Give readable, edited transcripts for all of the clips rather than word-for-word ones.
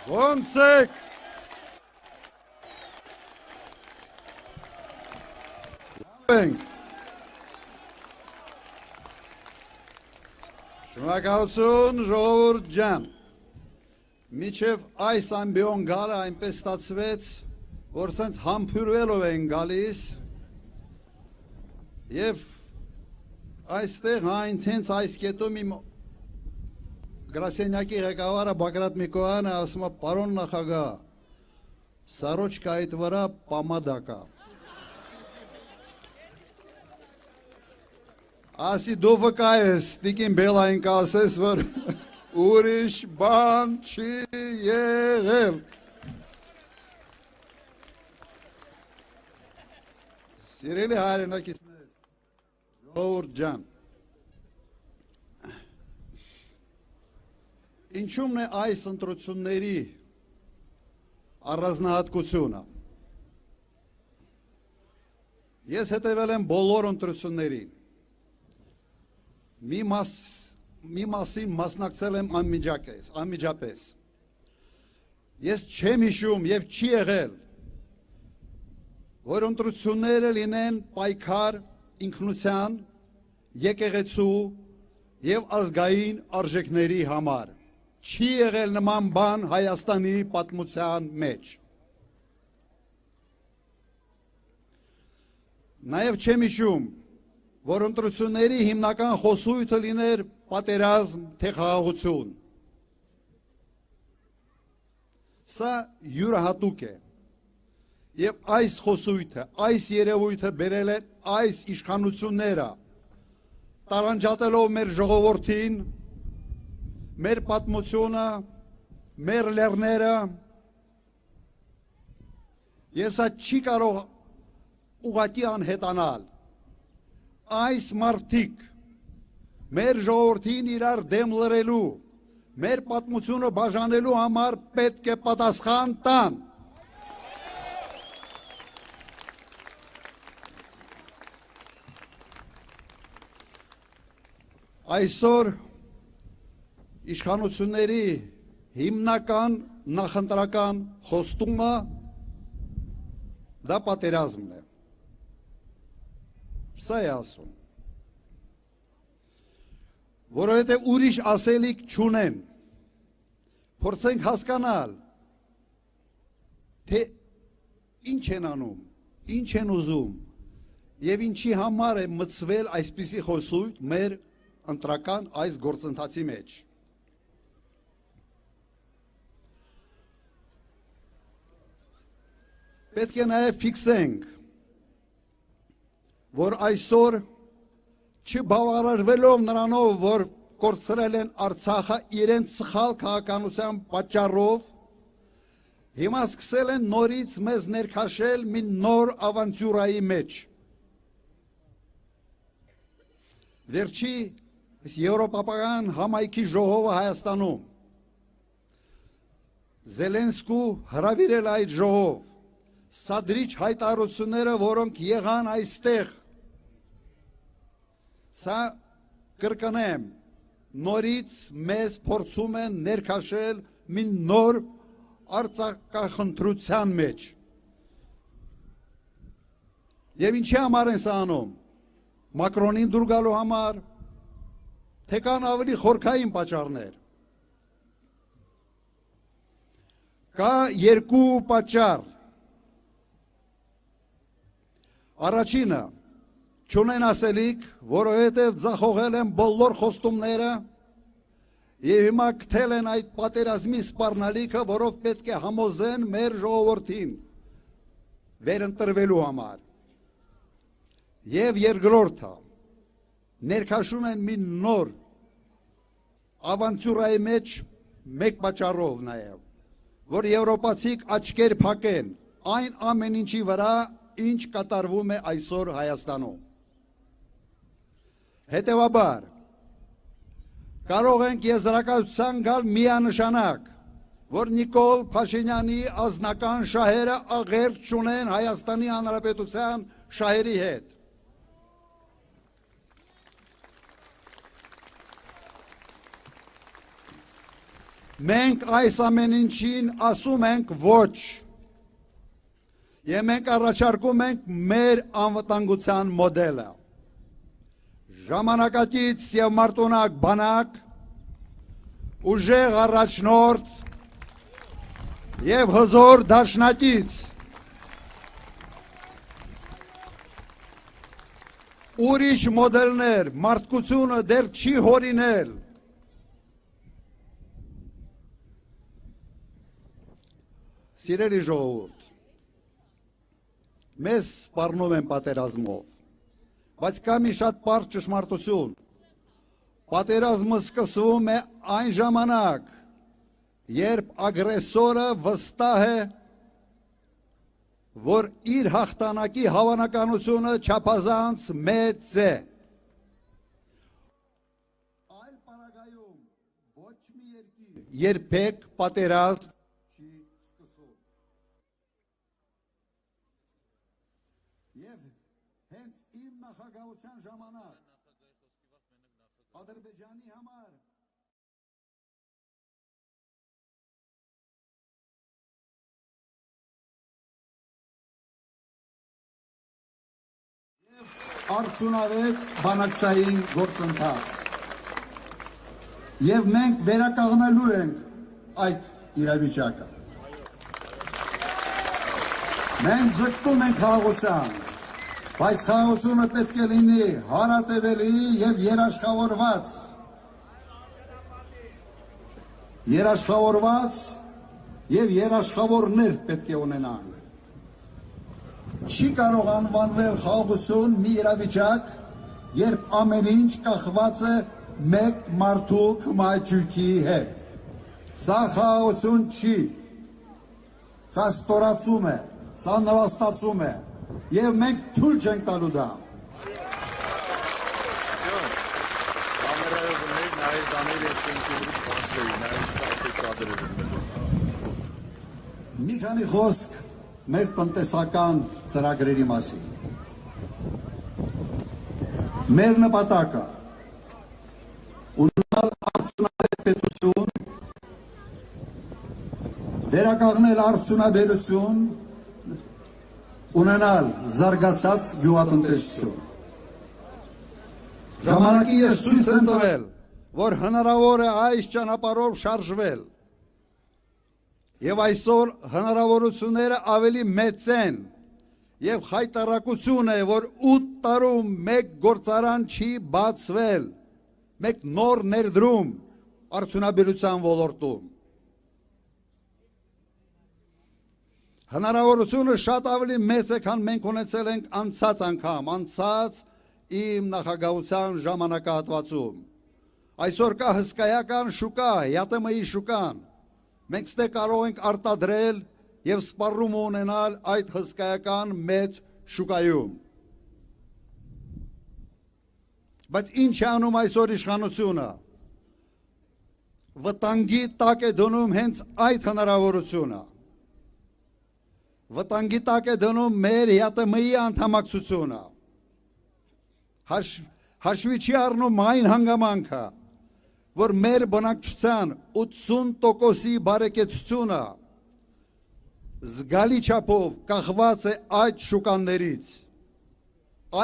Ոնց եք։ Ենք։ Շնորհակալություն ժողովուրդ ջան։ Միջև այս ամբիոն գալը այնպես ստացվեց, որ սենց համբուրվելով են գալիս եւ այստեղ այնցենց այս կետում իմ գրասենյակի ղեկավարը Բագրատ Միկոյանը ասում է պարոն նախագահ, սարոջկա այդ վրա պամադա կա։ Ասի դու վկա ես, տիկին Բելային կասես, որ ուրիշ բան չի եղել։ Սիրելի հայրենակիցներ, ժողովուրդ ջան, ինչումն է այս ընտրությունների առանձնահատկությունը։ Ես հետևել եմ բոլոր ընտրություններին։ Մի մասին մասնակցել եմ անմիջապես։ Ես չեմ հիշում եւ չի եղել, որ ընտրությունները լինեն պայքար ինքնության, եկեղեցու եւ ազգային արժեքների համար։ Չի եղել նման բան Հայաստանի պատմության մեջ։ Նաեւ չեմ հիշում, որ ընտրությունների հիմնական խոսույթը լիներ պատերազմ, թե խաղաղություն։ Սա յուրահատուկ է։ Եվ այս խոսույթը, այս երևույթը բերել են այս իշխանությունները, տարանջատելով մեր ժողովրդին, մեր պատմությունը, մեր լեռները, եւ սա չի կարող ուղղակի անհետանալ։ Այս մարդիկ մեր ժողովրդին իրար դեմ լրելու, մեր պատմությունը բաժանելու համար պետք է պատասխան տան։ Այսօր իշխանությունների հիմնական նախընտրական խոստումը դա պատերազմն է։ Սա է ասում, որովհետև ուրիշ ասելիք չունեն, փորձենք հասկանալ, թե ինչ են անում, ինչ են ուզում, և ինչի համար է մտցվել այսպիսի խոսույթ մեր ընտրական այս գործընթացի մեջ։ Պետք է նաև ֆիքսենք, որ այսօր չբավարարվելով նրանով, որ կորցրել են Արցախը իրենց սխալ քաղաքականության պատճառով, հիմա սկսել են նորից մեզ ներքաշել մի նոր ավանտյուրայի մեջ։ Վերջի Եվրոպական համայնքի ժողովը Հայաստանում Զելենսկու հրավիրել այդ ժողով, սադրիչ հայտարարությունները, որոնք եղան այստեղ, սա կրկնեմ, նորից մեզ փորձում են ներքաշել մի նոր արձակախնդրության մեջ։ Եվ ինչի համար են սա անում, Մակրոնին դուր գալու համար, թե կան ավելի խորքային պատճառներ։ Կա երկու պատճառ։ Առաջինը, չունեն ասելիք, որովհետև ձախողել են բոլոր խոստումները և հիմա գտել են այդ պատերազմի սպառնալիքը, որով պետք է համոզեն մեր ժողովրդին վերընտրվելու համար։ Եվ երկրորդը, ներքաշում են մի նոր ավանտյուրայի մեջ մեկ պատճառով նաև, որ եվրոպացիք աչքեր փակեն այն ամեն ինչի վրա, ինչ կատարվում է այսօր Հայաստանում։ Հետևաբար, կարող ենք եզրակացության գալ միանշանակ, որ Նիկոլ Փաշինյանի անձնական շահերը աղերս չունեն Հայաստանի Հանրապետության շահերի հետ։ Մենք այս ամեն ինչին ասում ենք ոչ։ Եվ մենք առաջարկում ենք մեր անվտանգության մոդելը։ Ժամանակակից եւ մարտունակ բանակ, ուժեղ առաջնորդ եւ հզոր դաշնակից։ Ուրիշ մոդելներ մարդկությունը դեռ չի հորինել։ Սիրելի ժողովուրդ, մեզ սպառնում են պատերազմով, բայց կա մի շատ պարզ ճշմարտություն։ Պատերազմը սկսվում է այն ժամանակ, երբ ագրեսորը վստահ է, որ իր հաղթանակի հավանականությունը չափազանց մեծ է։ Այլ պարագայում ոչ մի երկիր երբեք պատերազմ չի սկսում։ Եվ հենց իմ նախագահության ժամանակ Ադրբեջանի համար արդյունավետ բանակցային գործընթաց։ Եվ մենք վերականգնելու ենք այդ իրավիճակը։ Մենք ձգտում ենք խաղաղության, բայց խաղաղությունը պետք է լինի հարատևելի եւ երաշխավորված։ Երաշխավորված եւ երաշխավորներ պետք է ունենանք։ Չի կարող անվանվել խաղաղություն մի իրավիճակ, երբ ամեն ինչ կախված է մեկ մարդու կմաչույքի հետ։ Սա խաղաղություն չի, սա ստորացում է, սա նվաստացում է, եւ մենք թույլ չենք տալու դա։ Մի քանի խոսք մեր տնտեսական ծրագրերի մասին։ Մեր նպատակը ունենալ արդյունավետ պետություն, վերականգնել արդյունաբերություն, ունենալ զարգացած գյուղատնտեսություն։ Ժամանակի ես ցույց եմ տվել, որ հնարավոր է այս ճանապարհով շարժվել։ Եվ այսօր հնարավորությունները ավելի մեծ են եւ հայտարարություն է, որ 8 տարում մեկ գործարան չի բացվել, մեկ նոր ներդրում արդյունաբերության ոլորտում։ Հնարավորությունը շատ ավելի մեծ է, քան մենք ունեցել ենք անցած անգամ, անցած իմ նախագահության ժամանակահատվածում։ Այսօր կա հսկայական շուկա, ԵԱՏՄ-ի շուկան։ Մենք ստե կարող ենք արտադրել եւ սպառում ունենալ այդ հսկայական մեծ շուկայում։ Բայց ինչ է անում այսօր իշխանությունը։ Վտանգի տակ է դնում հենց այդ հնարավորությունը։ Վտանգի տակ է դնում մեր ԵԱՏՄ-ի անդամակցությունը։ Հաշվի չի առնում այն հանգամանքը, որ մեր բնակչության 80%-ի բարեկեցությունը զգալի չափով կախված է այդ շուկաններից,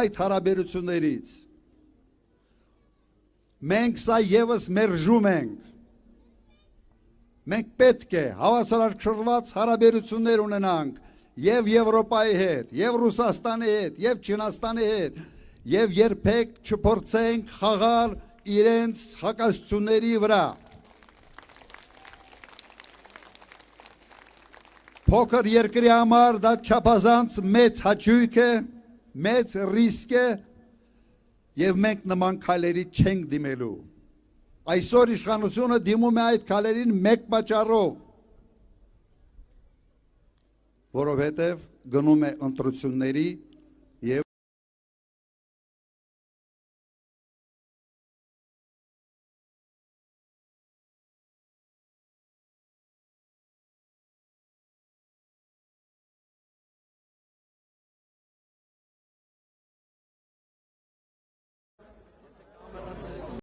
այդ հարաբերություններից։ Մենք սա եւս մերժում ենք։ Մենք պետք է հավասարակշռված հարաբերություններ ունենանք եւ Եվրոպայի հետ, եւ Ռուսաստանի հետ, եւ Չինաստանի հետ, եւ երբեք չփորձենք խաղալ իրենց հակասությունների վրա։ Փոքր երկրի համար դա չափազանց մեծ հաճույք է, մեծ ռիսկ է, եւ մենք նման քայլերի չենք դիմելու։ Այսօր իշխանությունը դիմում է այդ քայլերին մեկ պատճառով, որովհետեւ գնում է ընտրությունների